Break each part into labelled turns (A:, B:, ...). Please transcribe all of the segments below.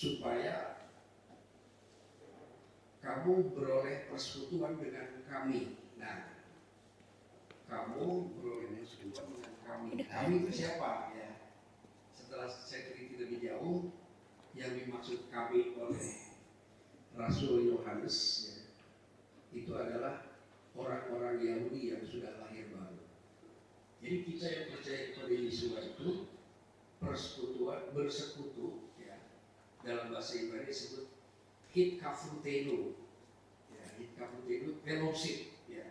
A: supaya kamu beroleh persekutuan dengan kami. Nah, kamu beroleh persekutuan dengan kami. Kami itu siapa? Ya. Setelah saya teliti lebih jauh, yang dimaksud kami oleh Rasul Yohanes ya, itu adalah orang-orang Yahudi yang sudah lahir baru. Jadi kita yang percaya kepada Yesus itu persekutuan, bersekutu ya. Dalam bahasa Ibrani disebut hitkafutenu ya, hitkafutenu fellowship ya.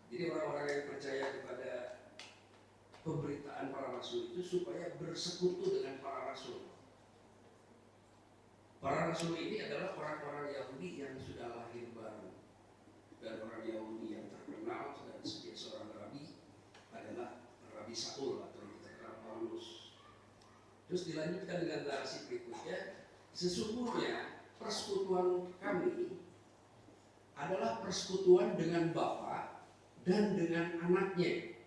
A: Jadi orang-orang yang percaya kepada pemberitaan para rasul itu supaya bersekutu dengan para rasul. Para rasul ini adalah orang-orang Yahudi yang sudah lahir baru, dan orang Yahudi yang terkenal dan sebagai seorang rabi adalah Rabi Saul atau kita kenal Paulus. Terus dilanjutkan dengan narasi berikutnya, sesungguhnya persekutuan kami adalah persekutuan dengan Bapa dan dengan anaknya.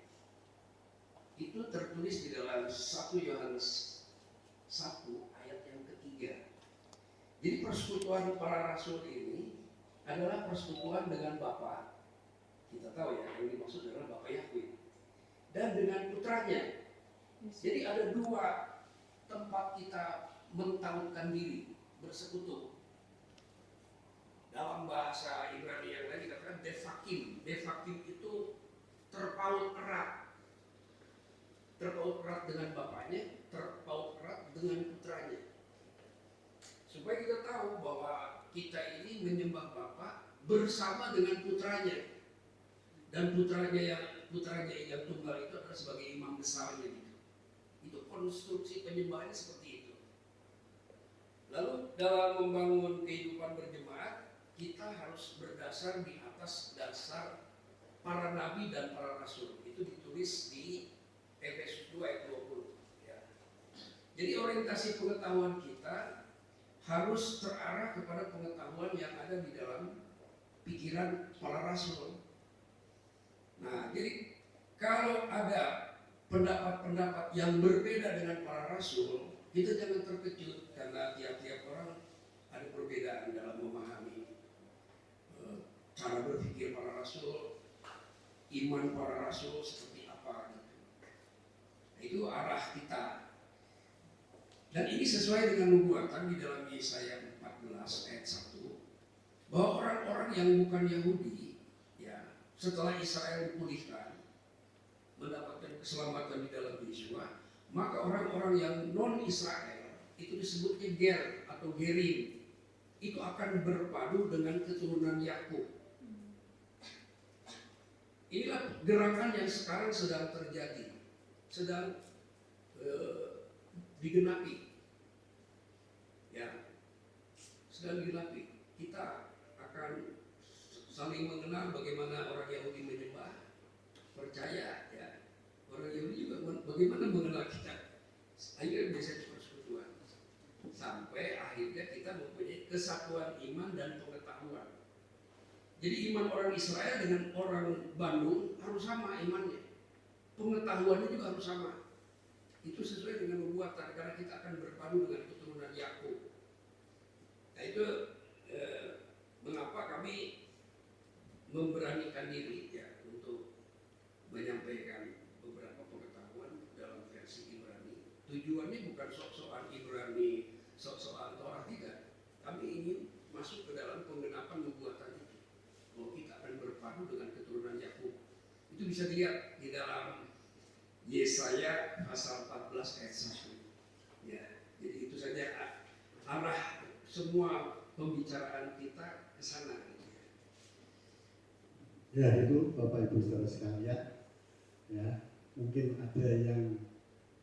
A: Itu tertulis di dalam 1 Yohanes 1 ayat yang ketiga. Jadi persekutuan para rasul ini adalah persekutuan dengan Bapa. Kita tahu ya, yang dimaksud adalah Bapa Yahweh. Dan dengan putranya. Jadi ada dua tempat kita mentautkan diri bersekutu. Dalam bahasa Ibrani yang lain dikatakan devakim. Devakim itu terpaut erat. Terpaut erat dengan bapaknya, terpaut erat dengan putranya. Supaya kita tahu bahwa kita ini menyembah Bapa bersama dengan putranya. Dan putranya yang tunggal itu adalah sebagai imam besarnya gitu. Itu konstruksi penyembahannya seperti itu. Lalu dalam membangun kehidupan berjemaat, kita harus berdasar di atas dasar para nabi dan para rasul. Itu ditulis di Efesus 2 ayat 20. Ya. Jadi orientasi pengetahuan kita harus terarah kepada pengetahuan yang ada di dalam pikiran para rasul. Nah, jadi kalau ada pendapat-pendapat yang berbeda dengan para rasul, kita jangan terkejut karena tiap-tiap orang ada perbedaan dalam memahami cara berpikir para rasul, iman para rasul seperti apa gitu. Nah, itu arah kita. Dan ini sesuai dengan nubuatan di dalam Yesaya 14 ayat 1 bahwa orang-orang yang bukan Yahudi ya, setelah Israel dipulihkan mendapatkan keselamatan di dalam Yeshua, maka orang-orang yang non-Israel itu disebutnya Ger atau Gerim, itu akan berpadu dengan keturunan Yakub. Inilah gerakan yang sekarang sedang terjadi, sedang digenapi, ya, sedang digenapi. Kita akan saling mengenal bagaimana orang Yahudi menyembah, percaya, ya. Orang Yahudi juga bagaimana mengenal kita. Akhirnya bisa persekutuan. Sampai akhirnya kita mempunyai kesatuan iman dan pengetahuan. Jadi iman orang Israel dengan orang Bandung harus sama imannya. Pengetahuannya juga harus sama. Itu sesuai dengan nubuatan karena kita akan berpadu dengan keturunan Yakub. Nah itu mengapa kami memberanikan diri ya untuk menyampaikan beberapa pengetahuan dalam versi Ibrani. Tujuannya bukan sok-sokan Ibrani, sok-sokan Torah, tidak. Kami ingin masuk ke dalam penggenapan nubuatan itu. Bahwa kita akan berpadu dengan keturunan Yakub. Itu bisa dilihat di dalam Yesaya pasal 14 ayat 1. Ya, jadi itu saja arah semua pembicaraan kita ke sana.
B: Ya, itu Bapak Ibu Saudara sekalian. Ya, mungkin ada yang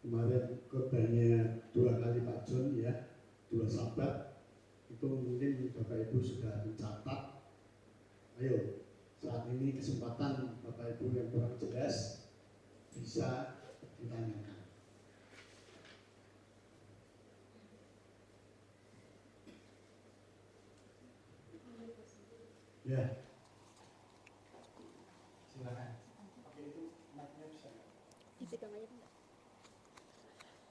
B: kemarin khotbahnya 2 kali Pak John ya, 2 sahabat. Itu mungkin Bapak Ibu sudah mencatat. Ayo, saat ini kesempatan Bapak Ibu yang kurang jelas bisa ditanyakan. Ya. Silakan.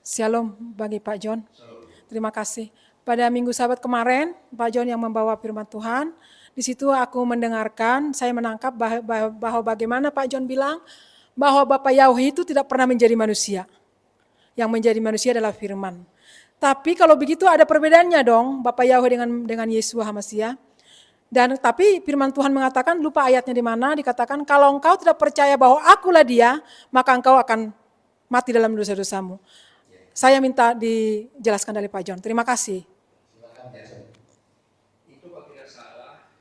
C: Shalom bagi Pak John. Terima kasih. Pada minggu Sabat kemarin, Pak John yang membawa firman Tuhan, di situ aku mendengarkan, saya menangkap bahwa bagaimana Pak John bilang bahwa Bapak Yahweh itu tidak pernah menjadi manusia. Yang menjadi manusia adalah firman. Tapi kalau begitu ada perbedaannya dong Bapak Yahweh dengan Yeshua HaMasiah. Dan tapi firman Tuhan mengatakan, lupa ayatnya di mana, dikatakan kalau engkau tidak percaya bahwa akulah dia, maka engkau akan mati dalam dosa-dosamu. Saya minta dijelaskan dari Pak John. Terima kasih.
A: Itu kalau tidak salah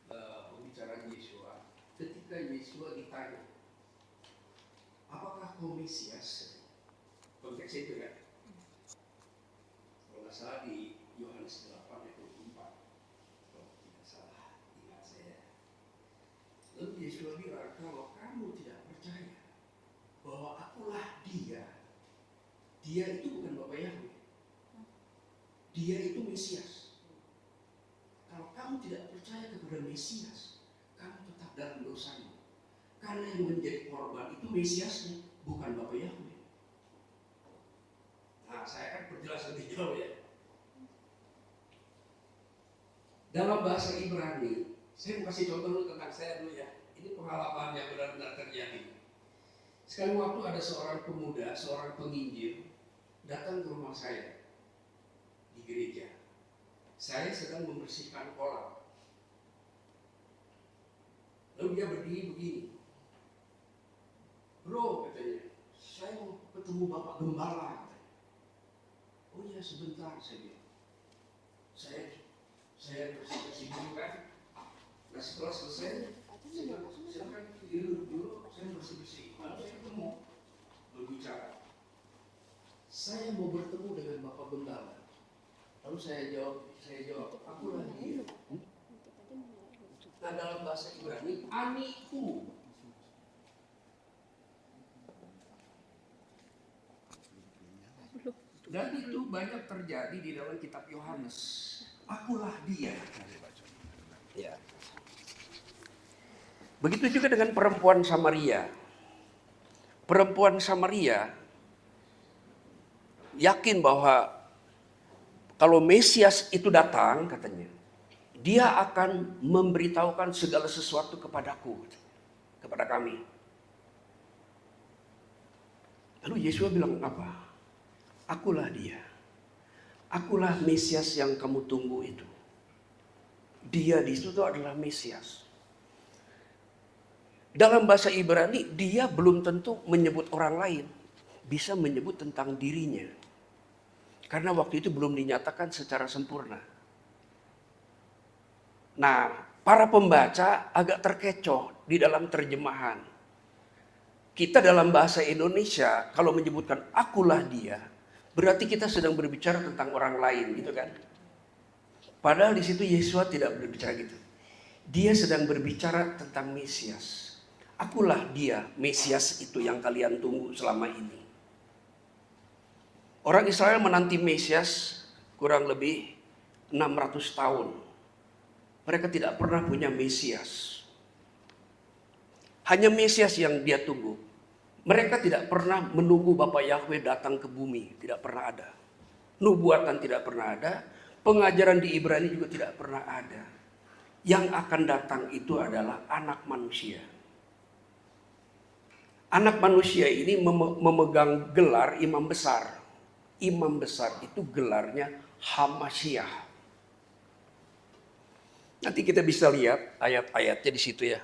A: pembicaraan Yeshua. Ketika Yeshua ditanya, apakah kau Mesias? Konteks itu ya. Kalau tidak salah di Yohanes 8 ayat 24. Kalau tidak salah, ingat saya. Lalu Yeshua bilang, kalau kamu tidak percaya bahwa akulah dia, dia itu bukan Bapak Yahweh. Dia itu Mesias. Kalau kamu tidak percaya kepada Mesias, kamu tetap dalam dosamu. Karena yang menjadi korban itu Mesiasnya, bukan Bapak Yahweh. Nah, saya akan perjelas lebih jauh ya. Dalam bahasa Ibrani, saya mau kasih contoh dulu tentang saya dulu ya. Ini pengalaman yang benar-benar terjadi. Sekali waktu ada seorang pemuda, seorang penginjil, datang ke rumah saya di gereja. Saya sedang membersihkan kolam. dia berdiri begini. Bro, katanya, saya mau ketemu Bapak Gembala. Oh iya sebentar, saya bilang. Saya kasih dulu kan. Nah setelah selesai, silakan duduk dulu, saya bersih-bersih. Lalu saya ketemu, berbicara. Saya mau bertemu dengan Bapak Gembala. Lalu saya jawab, akulah dia. Nah dalam bahasa Ibrani, aniku. Dan itu banyak terjadi di dalam kitab Yohanes. Akulah dia. Ya. Begitu juga dengan perempuan Samaria. Perempuan Samaria yakin bahwa kalau Mesias itu datang, katanya, dia akan memberitahukan segala sesuatu kepadaku, kepada kami. Lalu Yesus bilang apa? Akulah dia. Akulah Mesias yang kamu tunggu itu. Dia di situ adalah Mesias. Dalam bahasa Ibrani, dia belum tentu menyebut orang lain. Bisa menyebut tentang dirinya. Karena waktu itu belum dinyatakan secara sempurna. Nah, para pembaca agak terkecoh di dalam terjemahan. Kita dalam bahasa Indonesia, kalau menyebutkan akulah dia, berarti kita sedang berbicara tentang orang lain, gitu kan? Padahal di situ Yesus tidak berbicara gitu. Dia sedang berbicara tentang Mesias. Akulah dia, Mesias itu yang kalian tunggu selama ini. Orang Israel menanti Mesias kurang lebih 600 tahun. Mereka tidak pernah punya Mesias. Hanya Mesias yang dia tunggu. Mereka tidak pernah menunggu Bapak Yahweh datang ke bumi. Tidak pernah ada. Nubuatan tidak pernah ada. Pengajaran di Ibrani juga tidak pernah ada. Yang akan datang itu adalah anak manusia. Anak manusia ini memegang gelar imam besar. Imam besar itu gelarnya Hamasyah. Nanti kita bisa lihat ayat-ayatnya di situ ya.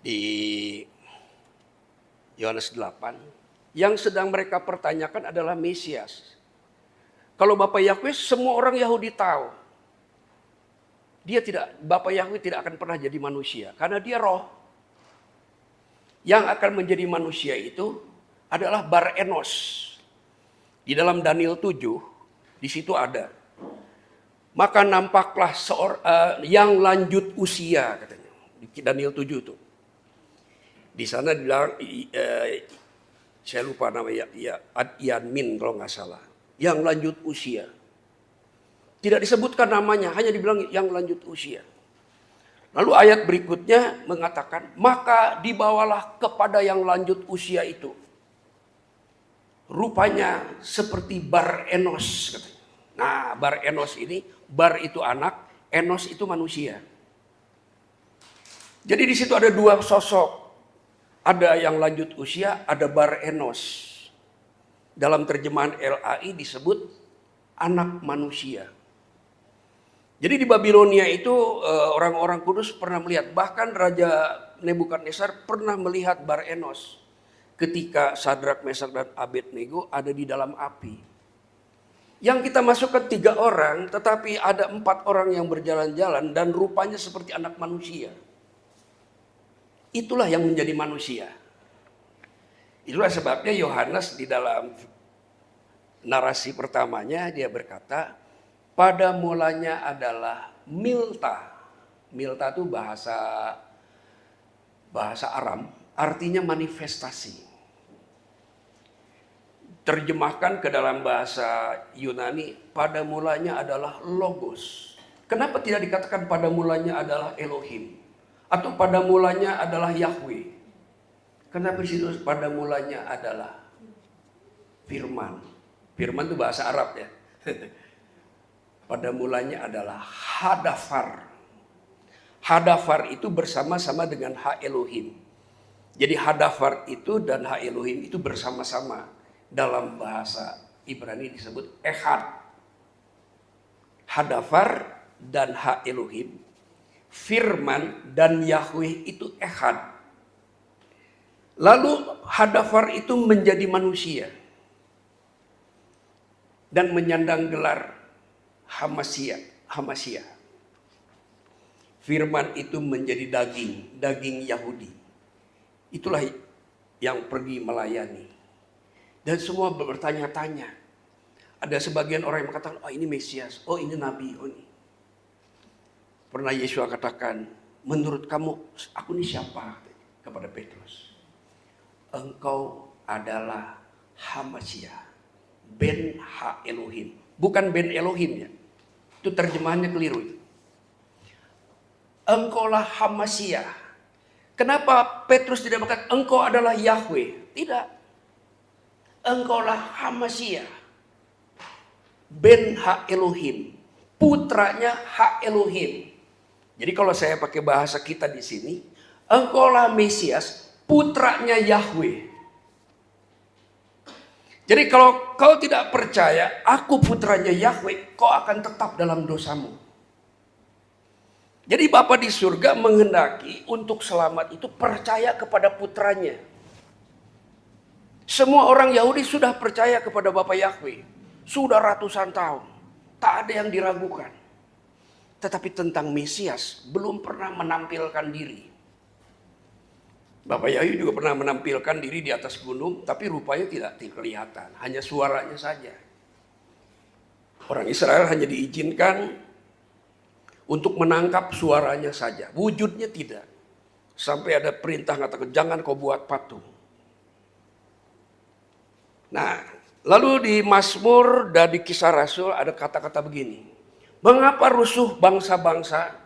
A: Di Yohanes 8. Yang sedang mereka pertanyakan adalah Mesias. Kalau Bapak Yahweh semua orang Yahudi tahu. Bapak Yahweh tidak akan pernah jadi manusia. Karena dia roh. Yang akan menjadi manusia itu adalah Bar Enos. Di dalam Daniel 7, di situ ada. Maka nampaklah yang lanjut usia, katanya. Di Daniel 7 itu. Di sana bilang, saya lupa namanya, Yanmin kalau nggak salah. Yang lanjut usia. Tidak disebutkan namanya, hanya dibilang yang lanjut usia. Lalu ayat berikutnya mengatakan, maka dibawalah kepada yang lanjut usia itu. Rupanya seperti Bar Enos. Katanya. Nah, Bar Enos ini, Bar itu anak, Enos itu manusia. Jadi di situ ada dua sosok. Ada yang lanjut usia, ada Bar Enos. Dalam terjemahan LAI disebut anak manusia. Jadi di Babilonia itu orang-orang kudus pernah melihat. Bahkan Raja Nebukadnezar pernah melihat Bar Enos. Ketika Sadrak, Mesak, dan Abednego ada di dalam api. Yang kita masukkan 3 orang, tetapi ada 4 orang yang berjalan-jalan dan rupanya seperti anak manusia. Itulah yang menjadi manusia. Itulah sebabnya Yohanes di dalam narasi pertamanya dia berkata, pada mulanya adalah Milta. Milta itu bahasa Aram, artinya manifestasi. Terjemahkan ke dalam bahasa Yunani, pada mulanya adalah Logos. Kenapa tidak dikatakan pada mulanya adalah Elohim? Atau pada mulanya adalah Yahweh? Kenapa di situ pada mulanya adalah Firman? Firman itu bahasa Arab ya. Pada mulanya adalah Hadafar. Hadafar itu bersama-sama dengan Ha Elohim. Jadi Hadafar itu dan Ha Elohim itu bersama-sama. Dalam bahasa Ibrani disebut Ehad. Hadafar dan Ha Elohim. Firman dan Yahweh itu Ehad. Lalu Hadafar itu menjadi manusia dan menyandang gelar Hamasya. Firman itu menjadi daging Yahudi. Itulah yang pergi melayani. Dan semua bertanya-tanya. Ada sebagian orang yang mengatakan, oh ini Mesias, oh ini Nabi, oh ini. Pernah Yesus katakan, menurut kamu aku ini siapa? Kepada Petrus. Engkau adalah Hamasya, Ben Ha Elohim. Bukan Ben Elohim ya. Itu terjemahannya keliru itu. Engkaulah Hamasya. Kenapa Petrus tidak berkata engkau adalah Yahweh? Tidak. Engkaulah Hamasya, Ben Ha Elohim, putranya Ha Elohim. Jadi kalau saya pakai bahasa kita di sini, engkaulah Mesias, putranya Yahweh. Jadi kalau kau tidak percaya, aku putranya Yahweh, kau akan tetap dalam dosamu. Jadi Bapa di surga menghendaki untuk selamat itu percaya kepada putranya. Semua orang Yahudi sudah percaya kepada Bapa Yahweh. Sudah ratusan tahun. Tak ada yang diragukan. Tetapi tentang Mesias belum pernah menampilkan diri. Bapak Yahweh juga pernah menampilkan diri di atas gunung, tapi rupanya tidak kelihatan, hanya suaranya saja. Orang Israel hanya diizinkan untuk menangkap suaranya saja, wujudnya tidak. Sampai ada perintah katakan jangan kau buat patung. Nah, lalu di Mazmur dan di Kisah Rasul ada kata-kata begini. Mengapa rusuh bangsa-bangsa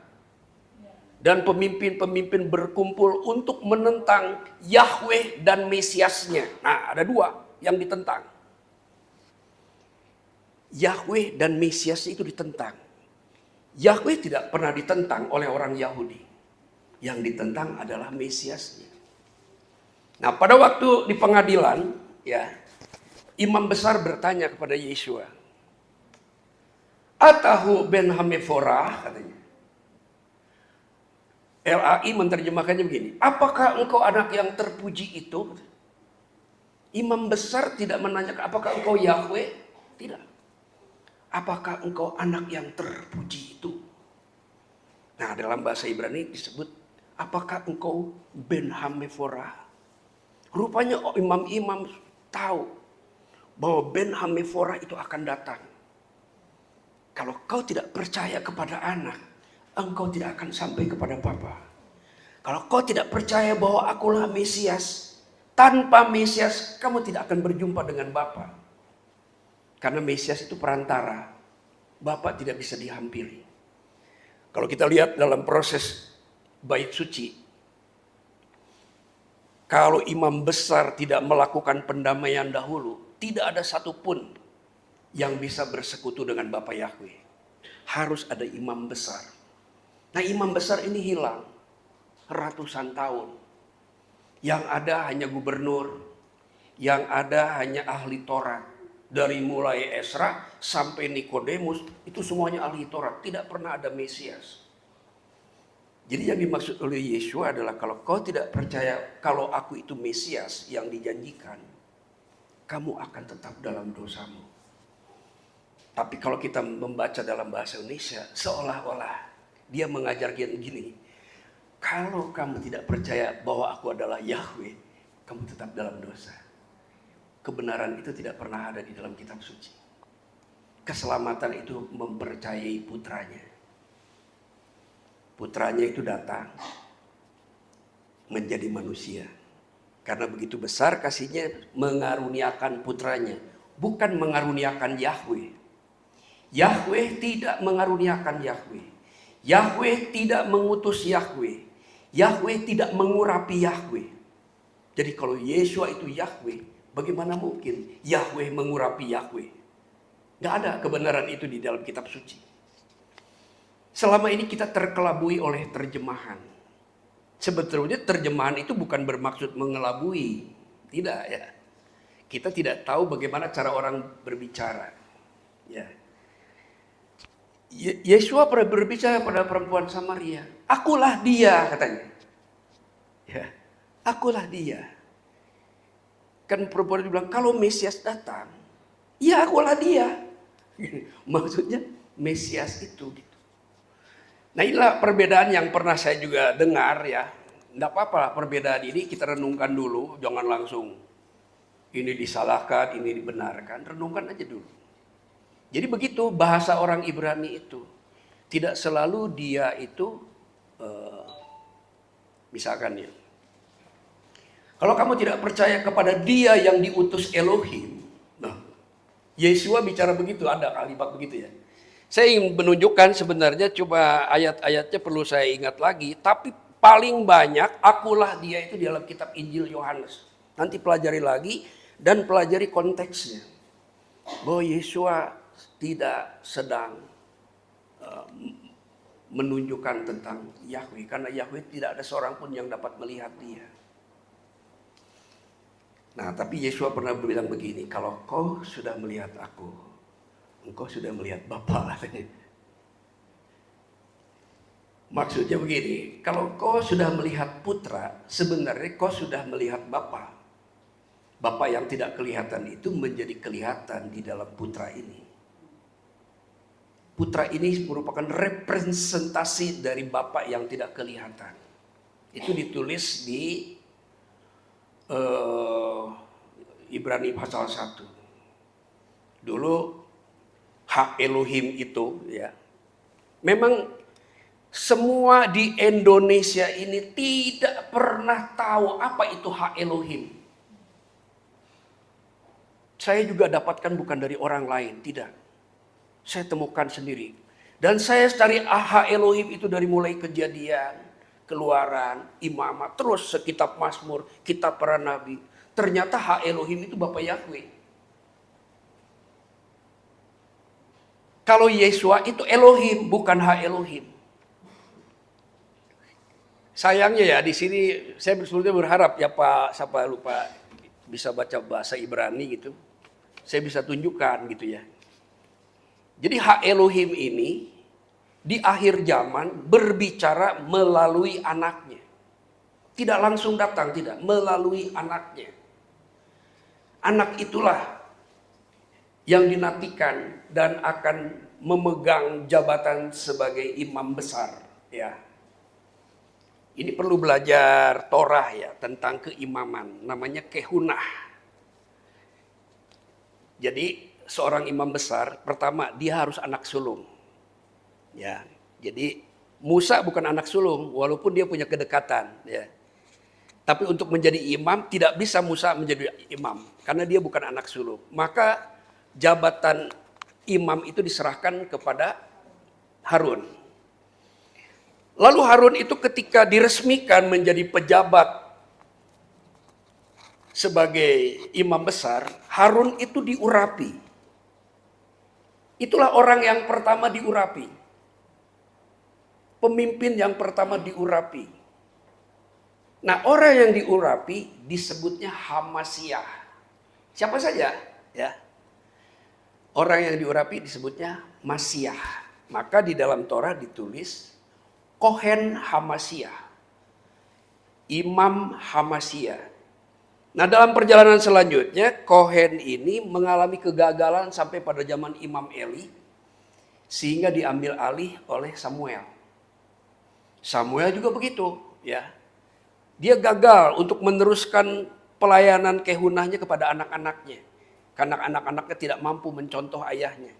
A: dan pemimpin-pemimpin berkumpul untuk menentang Yahweh dan Mesiasnya? Nah, ada dua yang ditentang. Yahweh dan Mesiasnya itu ditentang. Yahweh tidak pernah ditentang oleh orang Yahudi. Yang ditentang adalah Mesiasnya. Nah, pada waktu di pengadilan, ya, imam besar bertanya kepada Yesua, Atahu ben Hameforah, katanya. LAI menerjemahkannya begini, apakah engkau anak yang terpuji itu? Imam besar tidak menanyakan apakah engkau Yahweh? Tidak. Apakah engkau anak yang terpuji itu? Nah, dalam bahasa Ibrani disebut, apakah engkau ben Hameforah? Rupanya imam-imam tahu bahwa ben Hameforah itu akan datang. Kalau kau tidak percaya kepada anak, engkau tidak akan sampai kepada Bapa. Kalau kau tidak percaya bahwa akulah Mesias, tanpa Mesias kamu tidak akan berjumpa dengan Bapa. Karena Mesias itu perantara, Bapa tidak bisa dihampiri. Kalau kita lihat dalam proses bait suci, kalau imam besar tidak melakukan pendamaian dahulu, tidak ada satupun yang bisa bersekutu dengan Bapa Yahweh. Harus ada imam besar. Nah, imam besar ini hilang ratusan tahun. Yang ada hanya gubernur, yang ada hanya ahli Taurat. Dari mulai Esra sampai Nikodemus, itu semuanya ahli Taurat. Tidak pernah ada Mesias. Jadi yang dimaksud oleh Yesus adalah kalau kau tidak percaya kalau aku itu Mesias yang dijanjikan, kamu akan tetap dalam dosamu. Tapi kalau kita membaca dalam bahasa Indonesia, seolah-olah dia mengajarkan gini, kalau kamu tidak percaya bahwa aku adalah Yahweh, kamu tetap dalam dosa. Kebenaran itu tidak pernah ada di dalam kitab suci. Keselamatan itu mempercayai putranya. Putranya itu datang menjadi manusia. Karena begitu besar kasihnya mengaruniakan putranya. Bukan mengaruniakan Yahweh. Yahweh tidak mengaruniakan Yahweh. Yahweh tidak mengutus Yahweh. Yahweh tidak mengurapi Yahweh. Jadi kalau Yesua itu Yahweh, bagaimana mungkin Yahweh mengurapi Yahweh? Gak ada kebenaran itu di dalam kitab suci. Selama ini kita terkelabui oleh terjemahan. Sebetulnya terjemahan itu bukan bermaksud mengelabui. Tidak ya. Kita tidak tahu bagaimana cara orang berbicara. Ya.
D: Yesua pernah berbicara pada perempuan Samaria. Akulah dia, katanya. Ya, akulah dia. Kan perempuan itu bilang, kalau Mesias datang, ya akulah dia. Maksudnya Mesias itu. Gitu. Nah inilah perbedaan yang pernah saya juga dengar ya. Tidak apa-apa perbedaan ini kita renungkan dulu. Jangan langsung ini disalahkan, ini dibenarkan. Renungkan aja dulu. Jadi begitu bahasa orang Ibrani itu. Tidak selalu dia itu, misalkan ya. Kalau kamu tidak percaya kepada dia yang diutus Elohim. Nah, Yesua bicara begitu, ada kalimat begitu ya. Saya ingin menunjukkan sebenarnya, coba ayat-ayatnya perlu saya ingat lagi. Tapi paling banyak, akulah dia itu di dalam kitab Injil Yohanes. Nanti pelajari lagi dan pelajari konteksnya. Bahwa Yesua tidak sedang menunjukkan tentang Yahweh. Karena Yahweh tidak ada seorang pun yang dapat melihat dia. Nah, tapi Yesua pernah bilang begini, kalau kau sudah melihat aku, engkau sudah melihat Bapa. Maksudnya begini, kalau kau sudah melihat Putra, sebenarnya kau sudah melihat Bapa. Bapa yang tidak kelihatan itu menjadi kelihatan di dalam Putra ini. Putra ini merupakan representasi dari Bapa yang tidak kelihatan. Itu ditulis di Ibrani pasal 1. Dulu hak Elohim itu ya. Memang semua di Indonesia ini tidak pernah tahu apa itu hak Elohim. Saya juga dapatkan bukan dari orang lain, tidak. Saya temukan sendiri. Dan saya cari hak Elohim itu dari mulai Kejadian, Keluaran, Imamat, terus sekitab Mazmur, kitab para nabi. Ternyata hak Elohim itu Bapa Yahweh. Kalau Yesua itu Elohim, bukan hak Elohim. Sayangnya ya di sini saya sebetulnya berharap ya Pak, siapa lupa bisa baca bahasa Ibrani gitu. Saya bisa tunjukkan gitu ya. Jadi hak Elohim ini di akhir zaman berbicara melalui anaknya. Tidak langsung datang, tidak. Melalui anaknya. Anak itulah yang dinantikan dan akan memegang jabatan sebagai imam besar. Ya. Ini perlu belajar Torah ya tentang keimaman. Namanya kehunah. Jadi seorang imam besar, pertama dia harus anak sulung. Ya, jadi Musa bukan anak sulung, walaupun dia punya kedekatan. Ya. Tapi untuk menjadi imam, tidak bisa Musa menjadi imam, karena dia bukan anak sulung. Maka jabatan imam itu diserahkan kepada Harun. Lalu Harun itu ketika diresmikan menjadi pejabat sebagai imam besar, Harun itu diurapi. Itulah orang yang pertama diurapi. Pemimpin yang pertama diurapi. Nah, orang yang diurapi disebutnya Hamasiah. Siapa saja? Ya. Orang yang diurapi disebutnya Masiah. Maka di dalam Torah ditulis Kohen Hamasiah. Imam Hamasiah. Nah, dalam perjalanan selanjutnya Kohen ini mengalami kegagalan sampai pada zaman Imam Eli. Sehingga diambil alih oleh Samuel. Samuel juga begitu, ya. Dia gagal untuk meneruskan pelayanan kehunahnya kepada anak-anaknya. Karena anak-anaknya tidak mampu mencontoh ayahnya.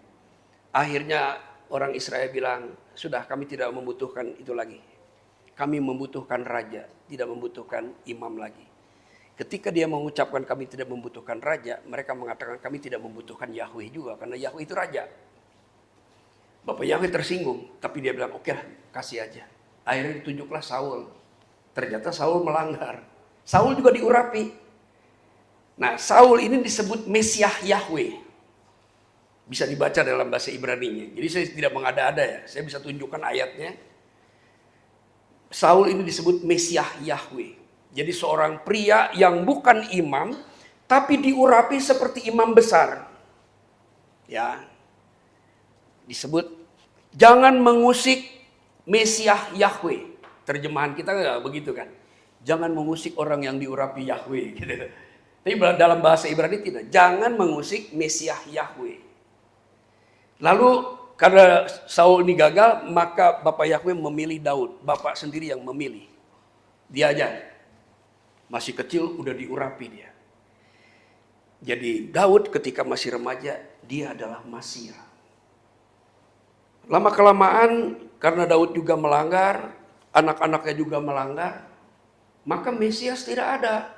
D: Akhirnya orang Israel bilang, sudah kami tidak membutuhkan itu lagi. Kami membutuhkan raja, tidak membutuhkan imam lagi. Ketika dia mengucapkan kami tidak membutuhkan raja, mereka mengatakan kami tidak membutuhkan Yahweh juga. Karena Yahweh itu raja. Bapak Yahweh tersinggung, tapi dia bilang oke, kasih aja. Akhirnya ditunjuklah Saul. Ternyata Saul melanggar. Saul juga diurapi. Nah, Saul ini disebut Mesiah Yahweh. Bisa dibaca dalam bahasa Ibrani-nya. Jadi saya tidak mengada-ada ya. Saya bisa tunjukkan ayatnya. Saul ini disebut Mesiah Yahweh. Jadi seorang pria yang bukan imam, tapi diurapi seperti imam besar. Ya. Disebut Jangan mengusik Mesiah Yahweh. Terjemahan kita nggak begitu kan? Jangan mengusik orang yang diurapi Yahweh. Gitu. Tapi dalam bahasa Ibrani tidak. Jangan mengusik Mesiah Yahweh. Lalu karena Saul ini gagal, maka Bapak Yahweh memilih Daud. Bapak sendiri yang memilih. Dia aja. Masih kecil udah diurapi dia. Jadi Daud ketika masih remaja, dia adalah Masiah. Lama-kelamaan karena Daud juga melanggar, anak-anaknya juga melanggar, maka Mesias tidak ada.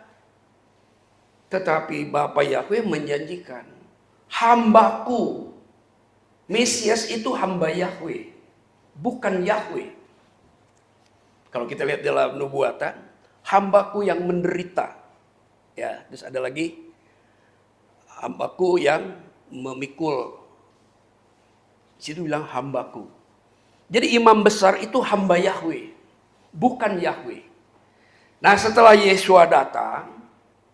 D: Tetapi Bapa Yahweh menjanjikan, hambaku. Mesias itu hamba Yahweh, bukan Yahweh. Kalau kita lihat dalam nubuatan, hambaku yang menderita. Ya, terus ada lagi, hambaku yang memikul. Di situ bilang hambaku. Jadi imam besar itu hamba Yahweh, bukan Yahweh. Nah setelah Yesua datang,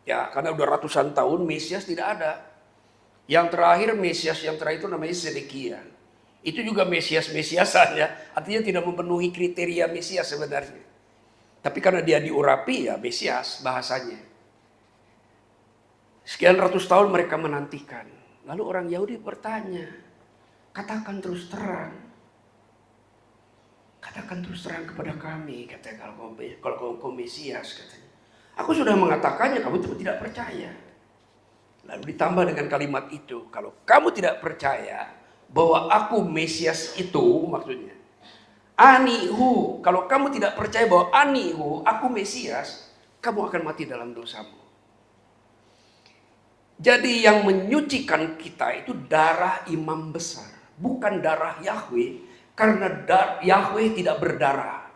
D: ya karena udah ratusan tahun Mesias tidak ada. Yang terakhir Mesias yang terakhir itu namanya Sedekia. Itu juga Mesias-Mesiasan ya, artinya tidak memenuhi kriteria Mesias sebenarnya. Tapi karena dia diurapi ya Mesias bahasanya. Sekian ratus tahun mereka menantikan. Lalu orang Yahudi bertanya, katakan terus terang. Katakan terus terang kepada kami, katanya kalau kau Mesias, katanya. Aku sudah mengatakannya, kamu tidak percaya. Lalu ditambah dengan kalimat itu, kalau kamu tidak percaya bahwa aku Mesias itu, maksudnya, anihu, kalau kamu tidak percaya bahwa anihu, aku Mesias, kamu akan mati dalam dosamu. Jadi yang menyucikan kita itu darah imam besar, bukan darah Yahweh, karena Yahweh tidak berdarah.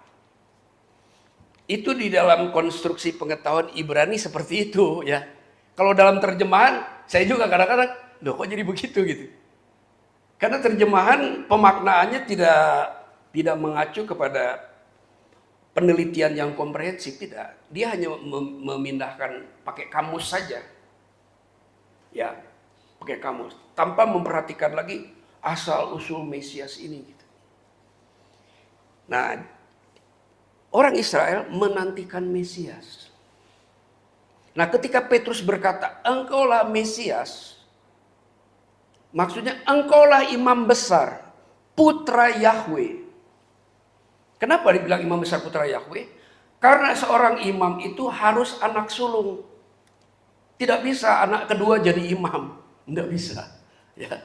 D: Itu di dalam konstruksi pengetahuan Ibrani seperti itu ya. Kalau dalam terjemahan, saya juga kadang-kadang, loh kok jadi begitu gitu. Karena terjemahan pemaknaannya tidak mengacu kepada penelitian yang komprehensif, tidak. Dia hanya memindahkan pakai kamus saja. Ya, pakai kamus. Tanpa memperhatikan lagi asal-usul Mesias ini gitu. Nah, orang Israel menantikan Mesias. Nah, ketika Petrus berkata, engkaulah Mesias, maksudnya engkaulah imam besar, putra Yahweh. Kenapa dibilang imam besar putra Yahweh? Karena seorang imam itu harus anak sulung. Tidak bisa anak kedua jadi imam, tidak bisa. Ya.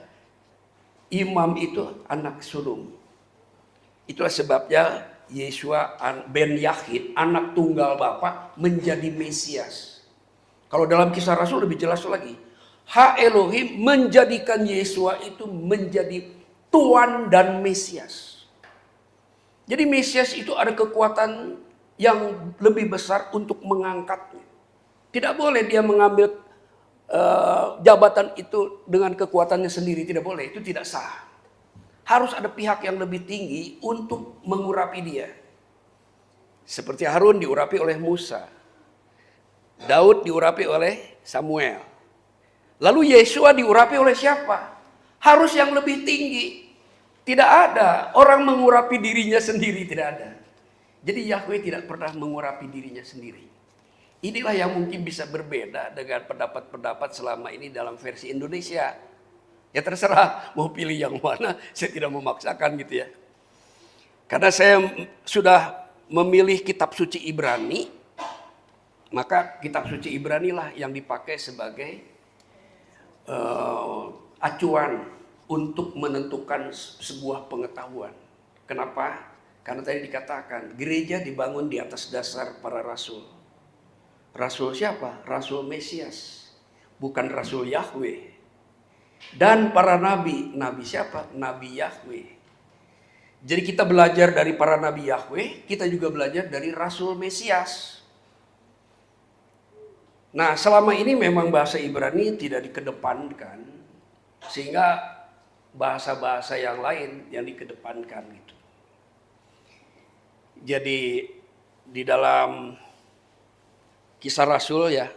D: Imam itu anak sulung. Itulah sebabnya Yesua ben Yahid, anak tunggal Bapa, menjadi Mesias. Kalau dalam Kisah Rasul lebih jelas lagi. Ha Elohim menjadikan Yesua itu menjadi Tuan dan Mesias. Jadi Mesias itu ada kekuatan yang lebih besar untuk mengangkatnya. Tidak boleh dia mengambil jabatan itu dengan kekuatannya sendiri. Tidak boleh, itu tidak sah. Harus ada pihak yang lebih tinggi untuk mengurapi dia. Seperti Harun diurapi oleh Musa. Daud diurapi oleh Samuel. Lalu Yesua diurapi oleh siapa? Harus yang lebih tinggi. Tidak ada orang mengurapi dirinya sendiri, tidak ada. Jadi Yahweh tidak pernah mengurapi dirinya sendiri. Inilah yang mungkin bisa berbeda dengan pendapat-pendapat selama ini dalam versi Indonesia. Ya terserah mau pilih yang mana, saya tidak memaksakan gitu ya. Karena saya sudah memilih kitab suci Ibrani, maka kitab suci Ibrani lah yang dipakai sebagai acuan untuk menentukan sebuah pengetahuan. Kenapa? Karena tadi dikatakan gereja dibangun di atas dasar para rasul. Rasul siapa? Rasul Mesias, bukan Rasul Yahweh. Dan para nabi, nabi siapa? Nabi Yahweh. Jadi kita belajar dari para nabi Yahweh, kita juga belajar dari Rasul Mesias. Nah, selama ini memang bahasa Ibrani tidak dikedepankan, sehingga bahasa-bahasa yang lain yang dikedepankan gitu. Jadi di dalam Kisah Rasul ya,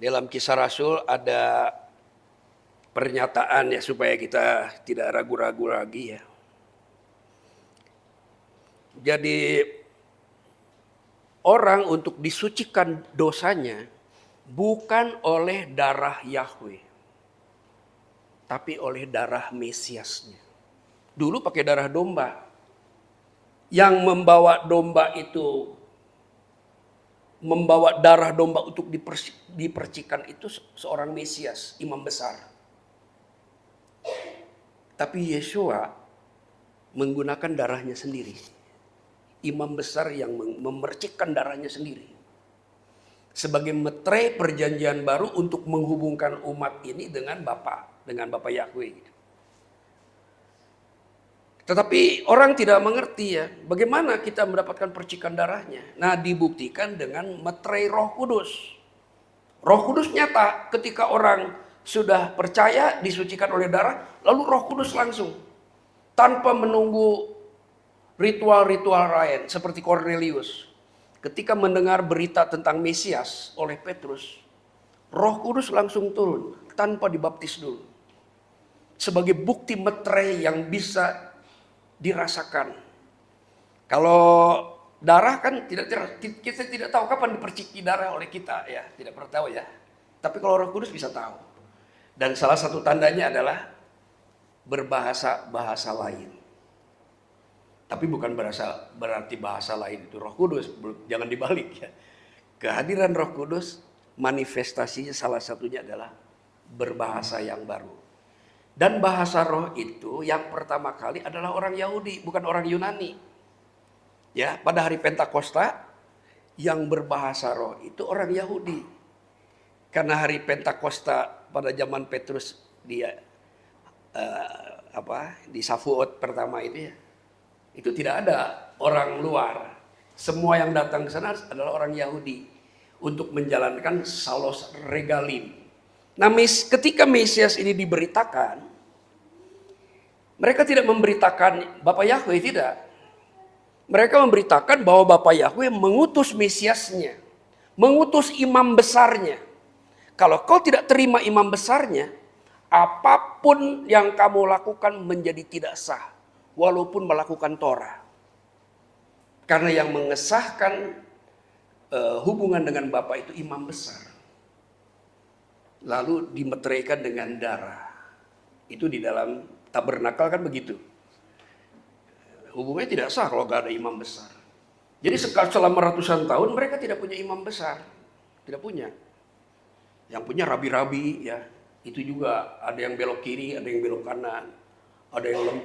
D: dalam Kisah Rasul ada pernyataan ya supaya kita tidak ragu-ragu lagi ya. Jadi orang untuk disucikan dosanya bukan oleh darah Yahweh, tapi oleh darah Mesiasnya. Dulu pakai darah domba. Yang membawa domba itu, membawa darah domba untuk dipercikan itu seorang Mesias, imam besar. Tapi Yeshua menggunakan darahnya sendiri. Imam besar yang memercikkan darahnya sendiri. Sebagai meterai perjanjian baru untuk menghubungkan umat ini dengan Bapa Yahweh. Tetapi orang tidak mengerti ya, bagaimana kita mendapatkan percikan darahnya. Nah, dibuktikan dengan meterai Roh Kudus. Roh Kudus nyata ketika orang sudah percaya disucikan oleh darah, lalu Roh Kudus langsung tanpa menunggu ritual-ritual lain seperti Cornelius. Ketika mendengar berita tentang Mesias oleh Petrus, Roh Kudus langsung turun tanpa dibaptis dulu. Sebagai bukti meterai yang bisa dirasakan. Kalau darah kan kita tidak tahu kapan diperciki darah oleh kita ya, tidak pernah tahu ya. Tapi kalau Roh Kudus bisa tahu. Dan salah satu tandanya adalah berbahasa lain. Tapi bukan berarti bahasa lain itu Roh Kudus, jangan dibalik ya. Kehadiran Roh Kudus manifestasinya salah satunya adalah berbahasa yang baru. Dan bahasa roh itu yang pertama kali adalah orang Yahudi, bukan orang Yunani. Ya, pada hari Pentakosta yang berbahasa roh itu orang Yahudi. Karena hari Pentakosta pada zaman Petrus dia di Safuot pertama itu ya. Itu tidak ada orang luar. Semua yang datang ke sana adalah orang Yahudi untuk menjalankan Salos Regalim. Nah, ketika Mesias ini diberitakan, mereka tidak memberitakan Bapak Yahweh, tidak. Mereka memberitakan bahwa Bapak Yahweh mengutus Mesiasnya, mengutus imam besarnya. Kalau kau tidak terima imam besarnya, apapun yang kamu lakukan menjadi tidak sah. Walaupun melakukan Torah. Karena yang mengesahkan hubungan dengan Bapa itu imam besar. Lalu dimeteraikan dengan darah. Itu di dalam tabernakal kan begitu. Hubungannya tidak sah kalau gak ada imam besar. Jadi selama ratusan tahun mereka tidak punya imam besar. Tidak punya. Yang punya rabi-rabi ya. Itu juga ada yang belok kiri, ada yang belok kanan. Ada yang lempar.